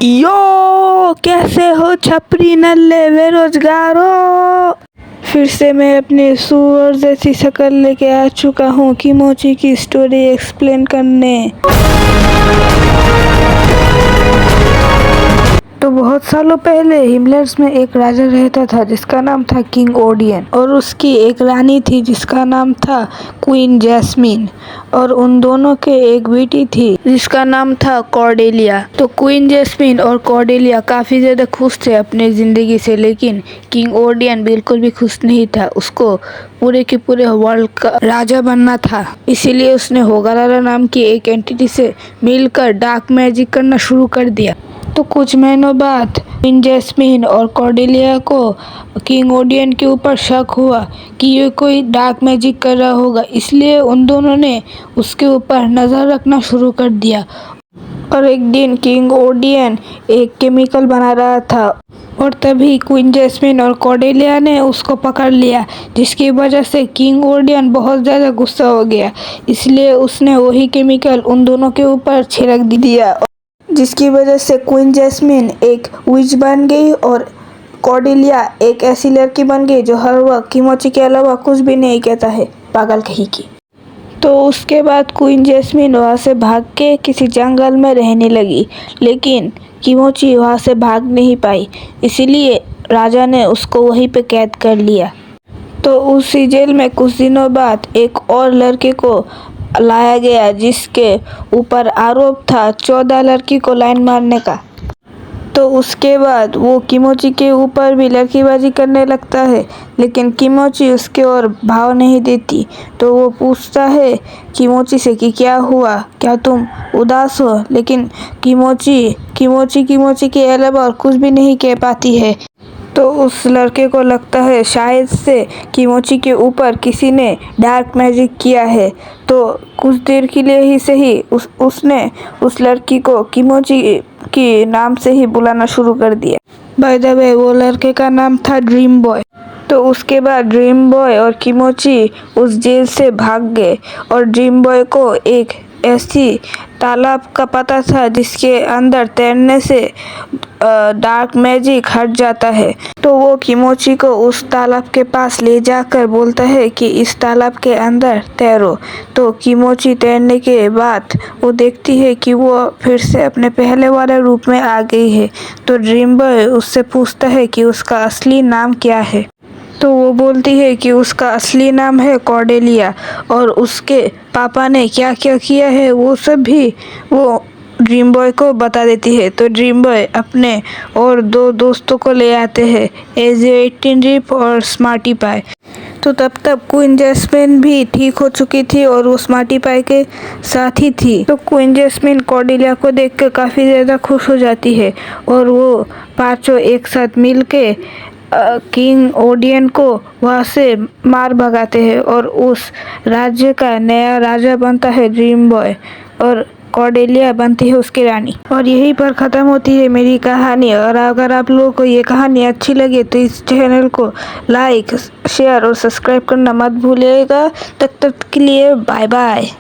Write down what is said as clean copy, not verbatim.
यो कैसे हो छपरी नल्ले बेरोजगारों। फिर से मैं अपने सूअर जैसी शक्ल लेके आ चुका हूँ किमोची की स्टोरी एक्सप्लेन करने। तो बहुत सालों पहले हिमलैंड्स में एक राजा रहता था जिसका नाम था किंग ओडियन, और उसकी एक रानी थी जिसका नाम था क्वीन जैस्मीन, और उन दोनों के एक बेटी थी जिसका नाम था कॉर्डेलिया। तो क्वीन जैस्मीन और कॉर्डेलिया काफी ज्यादा खुश थे अपनी जिंदगी से, लेकिन किंग ओडियन बिल्कुल भी खुश नहीं था। उसको पूरे के पूरे वर्ल्ड का राजा बनना था, इसीलिए उसने होगालारा नाम की एक एंटिटी से मिलकर डार्क मैजिक करना शुरू कर दिया। तो कुछ महीनों बाद क्वीन जैस्मीन और कॉर्डेलिया को किंग ओडियन के ऊपर शक हुआ कि ये कोई डार्क मैजिक कर रहा होगा, इसलिए उन दोनों ने उसके ऊपर नज़र रखना शुरू कर दिया। और एक दिन किंग ओडियन एक केमिकल बना रहा था और तभी क्वीन जैस्मीन और कॉर्डेलिया ने उसको पकड़ लिया, जिसकी वजह से किंग ओडियन बहुत ज़्यादा गुस्सा हो गया। इसलिए उसने वही केमिकल उन दोनों के ऊपर छिड़क दिया, जिसकी वजह से क्वीन जैस्मीन एक विच बन गई और कॉर्डेलिया एक ऐसी लड़की बन गई जो हर वक्त किमोची के अलावा कुछ भी नहीं कहता है, पागल कहीं की। तो उसके बाद क्वीन जैस्मीन वहाँ से भाग के किसी जंगल में रहने लगी, लेकिन किमोची वहाँ से भाग नहीं पाई, इसीलिए राजा ने उसको वहीं पे कैद कर लिया। तो उसी जेल में कुछ दिनों बाद एक और लड़के को लाया गया जिसके ऊपर आरोप था 14 लड़की को लाइन मारने का। तो उसके बाद वो किमोची के ऊपर भी लड़कीबाजी करने लगता है, लेकिन किमोची उसके ओर भाव नहीं देती। तो वो पूछता है किमोची से कि क्या हुआ, क्या तुम उदास हो, लेकिन किमोची के अलावा और कुछ भी नहीं कह पाती है। तो उस लड़के को लगता है शायद से किमोची के ऊपर किसी ने डार्क मैजिक किया है। तो कुछ देर के लिए ही सही उसने उस लड़की को किमोची की नाम से ही बुलाना शुरू कर दिया। बाय द वे वो लड़के का नाम था ड्रीम बॉय। तो उसके बाद ड्रीम बॉय और किमोची उस जेल से भाग गए, और ड्रीम बॉय को एक ऐसी तालाब का पता था जिसके अंदर तैरने से डार्क मैजिक हट जाता है। तो वो किमोची को उस तालाब के पास ले जाकर बोलता है कि इस तालाब के अंदर तैरो। तो किमोची तैरने के बाद वो देखती है कि वो फिर से अपने पहले वाले रूप में आ गई है। तो ड्रीम बॉय उससे पूछता है कि उसका असली नाम क्या है। तो वो बोलती है कि उसका असली नाम है कॉर्डेलिया, और उसके पापा ने क्या क्या किया है वो सब भी वो ड्रीम बॉय को बता देती है। तो ड्रीम बॉय अपने और दो दोस्तों को ले आते हैं, एज-18 रिप और स्मार्टी पाई। तो तब तक क्वीन जैस्मीन भी ठीक हो चुकी थी और वो स्मार्टी पाई के साथ ही थी। तो क्वीन जैस्मीन कॉर्डेलिया को देखकर काफ़ी ज़्यादा खुश हो जाती है, और वो पांचों एक साथ मिल के किंग ओडियन को वहाँ से मार भगाते हैं, और उस राज्य का नया राजा बनता है ड्रीम बॉय, और कॉर्डेलिया बनती है उसकी रानी। और यहीं पर ख़त्म होती है मेरी कहानी। और अगर आप लोगों को ये कहानी अच्छी लगे तो इस चैनल को लाइक, शेयर और सब्सक्राइब करना मत भूलिएगा। तब तक के लिए बाय बाय।